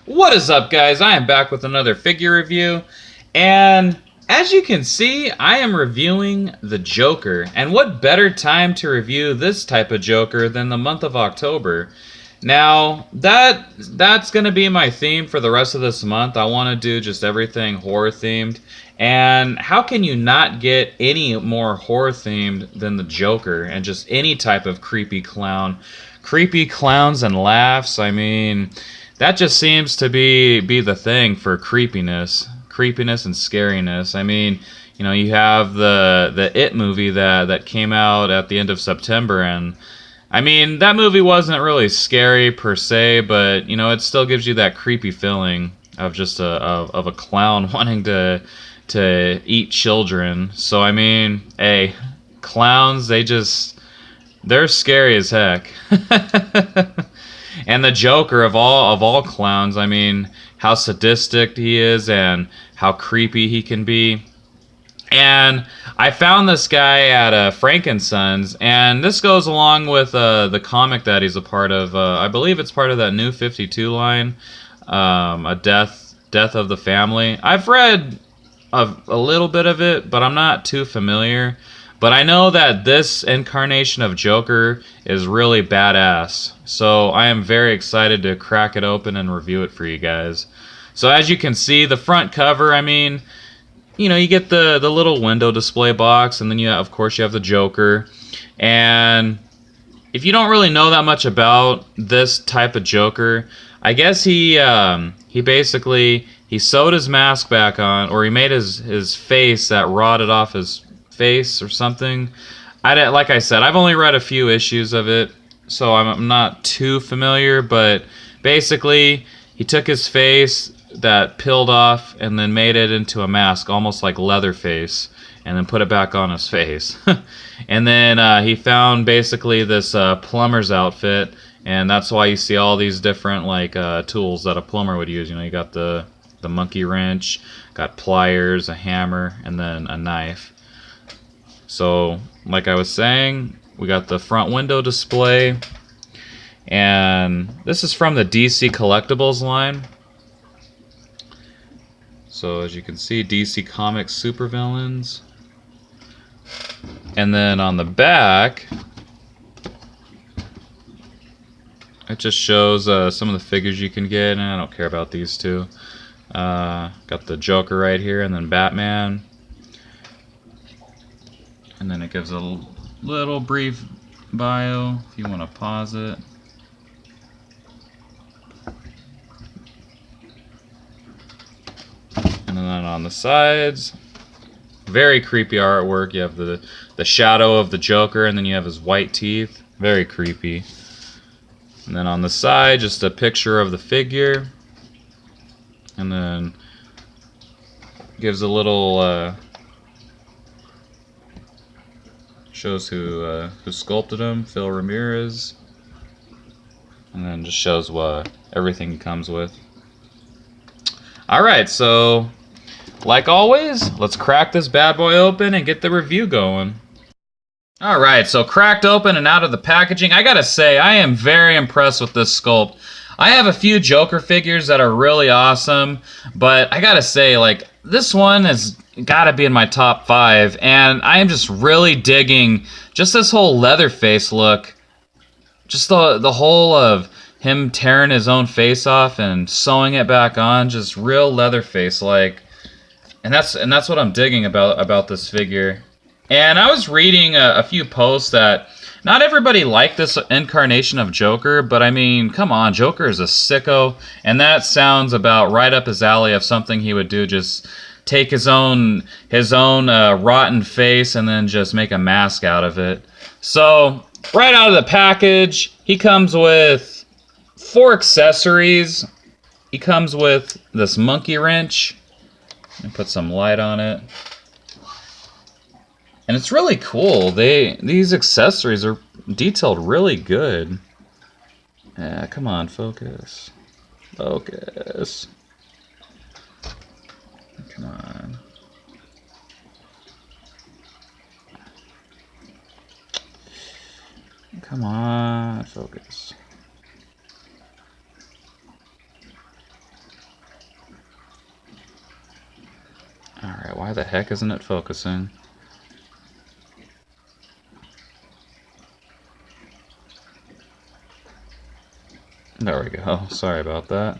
What is up, guys? I am back with another figure review, and as you can see, I am reviewing the Joker. And what better time to review this type of Joker than the month of October? Now, that's going to be my theme for the rest of this month. I want to do just everything horror themed. And how can you not get any more horror themed than the Joker and just any type of creepy clown? Creepy clowns and laughs, I mean, that just seems to be the thing for creepiness and scariness. I mean, you know, you have the It movie that came out at the end of September, and I mean, that movie wasn't really scary per se, but you know, it still gives you that creepy feeling of just of a clown wanting to eat children. So I mean, hey, clowns, they're scary as heck. And the Joker of all clowns, I mean, how sadistic he is and how creepy he can be. And I found this guy at Frankenson's, and this goes along with the comic that he's a part of. I believe it's part of that new 52 line, a death of the family. I've read a little bit of it, but I'm not too familiar. But I know that this incarnation of Joker is really badass. So I am very excited to crack it open and review it for you guys. So as you can see, the front cover, I mean, you know, you get the little window display box, and then of course you have the Joker. And if you don't really know that much about this type of Joker, I guess he basically sewed his mask back on, or he made his face that rotted off his face or something. Like I said, I've only read a few issues of it, so I'm not too familiar, but basically he took his face that peeled off and then made it into a mask, almost like Leatherface, and then put it back on his face. And then he found basically this plumber's outfit, and that's why you see all these different like tools that a plumber would use. You know, you got the monkey wrench, got pliers, a hammer, and then a knife. So, like I was saying, we got the front window display, and this is from the DC Collectibles line. So, as you can see, DC Comics supervillains. And then on the back, it just shows some of the figures you can get, and I don't care about these two. Got the Joker right here, and then Batman. And then it gives a little brief bio if you want to pause it. And then on the sides, very creepy artwork. You have the shadow of the Joker, and then you have his white teeth. Very creepy. And then on the side, just a picture of the figure. And then gives a little shows who sculpted him, Phil Ramirez, and then just shows what everything he comes with. All right, so like always, let's crack this bad boy open and get the review going. All right, so cracked open and out of the packaging. I gotta say, I am very impressed with this sculpt. I have a few Joker figures that are really awesome, but I gotta say, like, this one has gotta be in my top 5, and I am just really digging just this whole Leatherface look. Just the whole of him tearing his own face off and sewing it back on, just real Leatherface like. And that's what I'm digging about this figure. And I was reading a few posts that not everybody liked this incarnation of Joker, but I mean, come on, Joker is a sicko, and that sounds about right up his alley of something he would do. Just take his own rotten face and then just make a mask out of it. So right out of the package, he comes with 4 accessories. He comes with this monkey wrench. And put some light on it. And it's really cool. These accessories are detailed really good. Come on, focus. Focus. Come on. Come on, focus. Why the heck isn't it focusing? There we go. Sorry about that.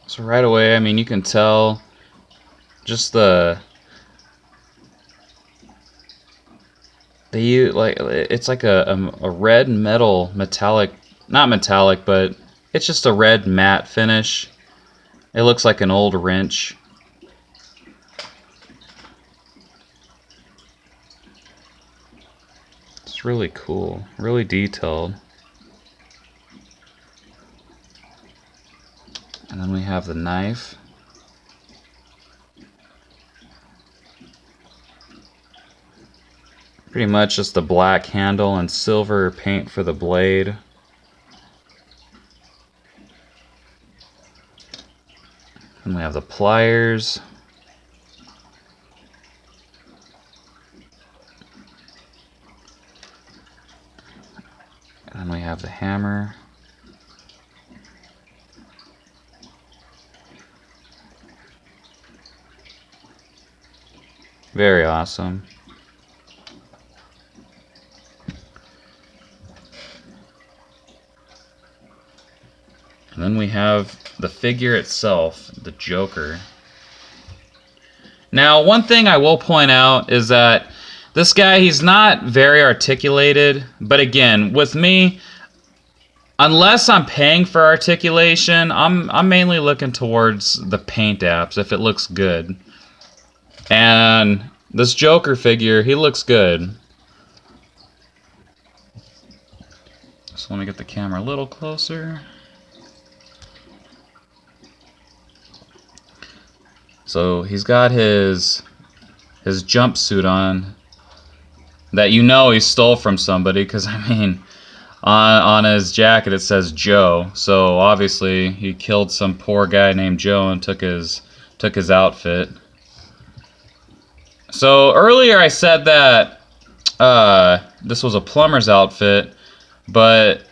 So right away, I mean, you can tell just it's like a red metallic, not metallic, but it's just a red matte finish. It looks like an old wrench. It's really cool, really detailed. And then we have the knife. Pretty much just the black handle and silver paint for the blade. And we have the pliers. And then we have the hammer. Very awesome. And then we have the figure itself, the Joker. Now, one thing I will point out is that this guy, he's not very articulated, but again, with me, unless I'm paying for articulation, I'm mainly looking towards the paint apps if it looks good. And this Joker figure, he looks good. So let me get the camera a little closer. So he's got his jumpsuit on that you know he stole from somebody, because I mean, on his jacket it says Joe. So obviously he killed some poor guy named Joe and took his outfit. So earlier I said that this was a plumber's outfit, but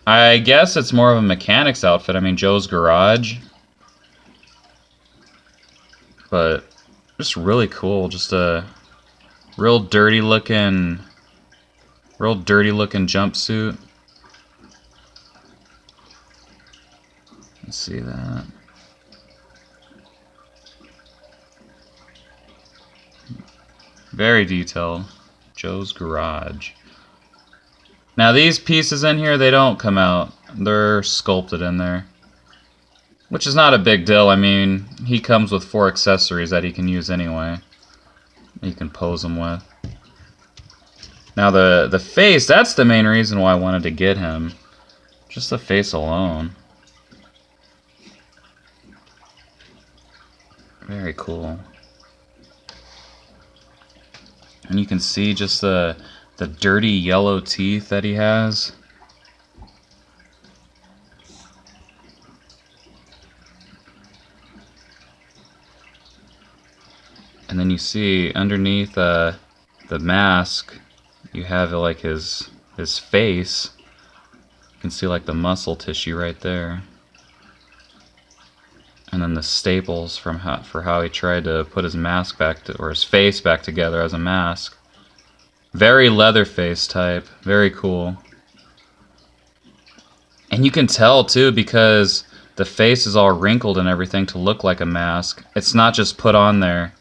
I guess it's more of a mechanic's outfit. I mean, Joe's garage. But just really cool. Just a real dirty looking jumpsuit. Let's see that. Very detailed. Joe's garage. Now these pieces in here, they don't come out. They're sculpted in there. Which is not a big deal. I mean, he comes with 4 accessories that he can use anyway. He can pose them with. Now the face, that's the main reason why I wanted to get him. Just the face alone. Very cool. And you can see just the dirty yellow teeth that he has. And then you see underneath the mask, you have like his face. You can see like the muscle tissue right there. And then the staples for how he tried to put his mask back or his face back together as a mask. Very Leatherface type. Very cool. And you can tell too, because the face is all wrinkled and everything to look like a mask. It's not just put on there.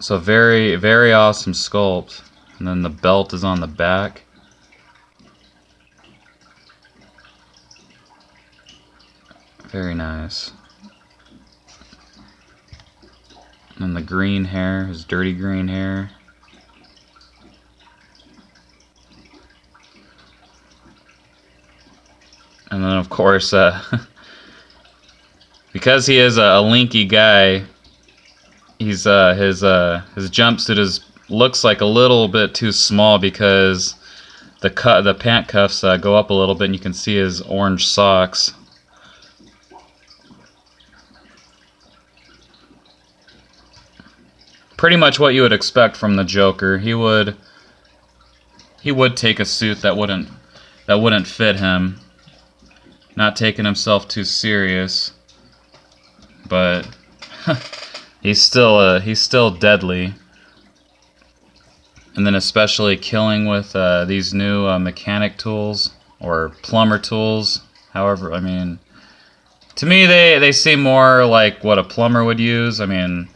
So very, very awesome sculpt. And then the belt is on the back. Very nice. And the green hair, his dirty green hair. And then of course, because he is a linky guy, he's his jumpsuit looks like a little bit too small, because the pant cuffs go up a little bit, and you can see his orange socks. pretty much what you would expect from the Joker. He would take a suit that wouldn't fit him. Not taking himself too serious, but he's still deadly. And then especially killing with these new mechanic tools or plumber tools. However, I mean, to me they seem more like what a plumber would use. I mean,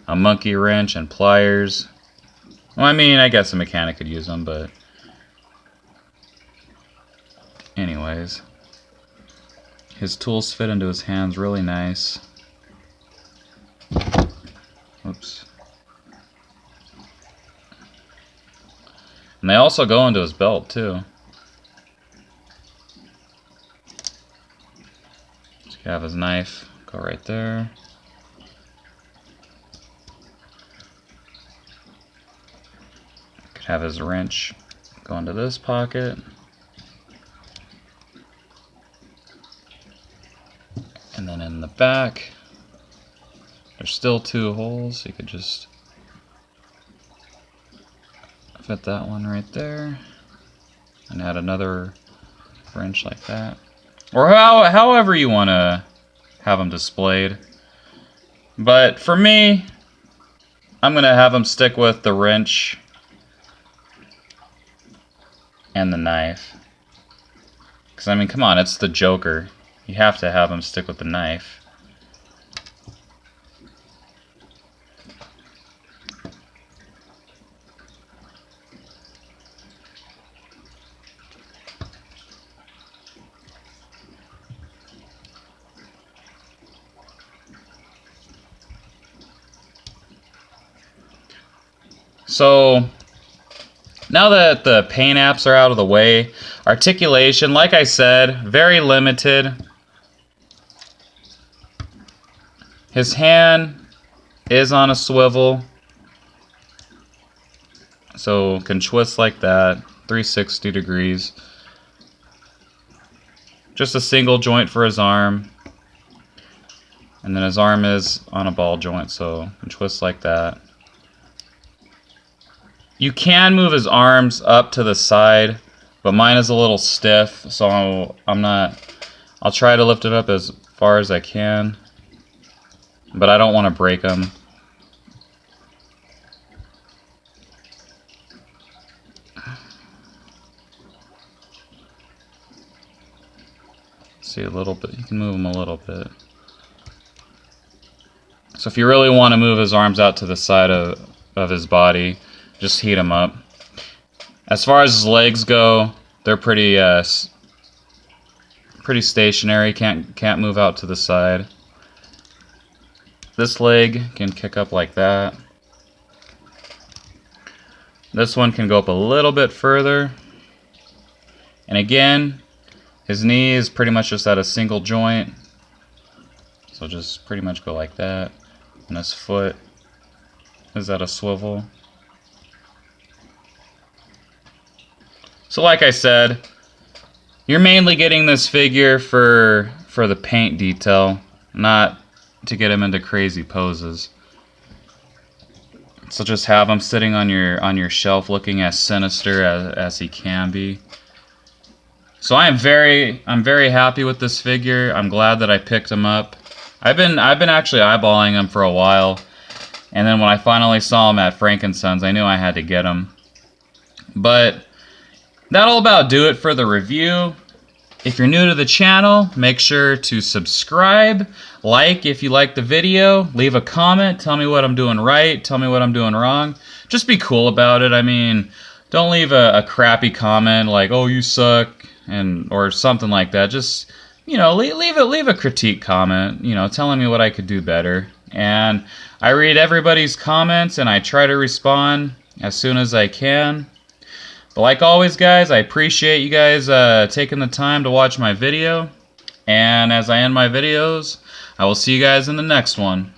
a monkey wrench and pliers. Well, I mean, I guess a mechanic could use them, but anyways, his tools fit into his hands really nice. Oops. And they also go into his belt too. So you have his knife go right there. Could have his wrench go into this pocket. And then in the back, there's still 2 holes. So you could just fit that one right there and add another wrench like that, or however you want to have them displayed. But for me, I'm gonna have them stick with the wrench and the knife, because I mean, come on, it's the Joker. You have to have them stick with the knife. So now that the paint apps are out of the way, articulation, like I said, very limited. His hand is on a swivel, so can twist like that, 360 degrees. Just a single joint for his arm, and then his arm is on a ball joint, so can twist like that. You can move his arms up to the side, but mine is a little stiff, so I'll try to lift it up as far as I can, but I don't want to break them. See a little bit, you can move them a little bit. So if you really want to move his arms out to the side of his body, just heat him up. As far as his legs go, they're pretty stationary. Can't move out to the side. This leg can kick up like that. This one can go up a little bit further. And again, his knee is pretty much just at a single joint. So just pretty much go like that. And his foot is at a swivel. So like I said, you're mainly getting this figure for the paint detail, not to get him into crazy poses. So just have him sitting on your shelf looking as sinister as he can be. So I'm very happy with this figure. I'm glad that I picked him up. I've been actually eyeballing him for a while, and then when I finally saw him at Frank & Sons, I knew I had to get him. But that'll about do it for the review. If you're new to the channel, make sure to subscribe, like if you like the video, leave a comment, tell me what I'm doing right, tell me what I'm doing wrong. Just be cool about it. I mean, don't leave a crappy comment like, oh, you suck, or something like that. Just, you know, leave a critique comment, you know, telling me what I could do better. And I read everybody's comments and I try to respond as soon as I can. But like always, guys, I appreciate you guys taking the time to watch my video. And as I end my videos, I will see you guys in the next one.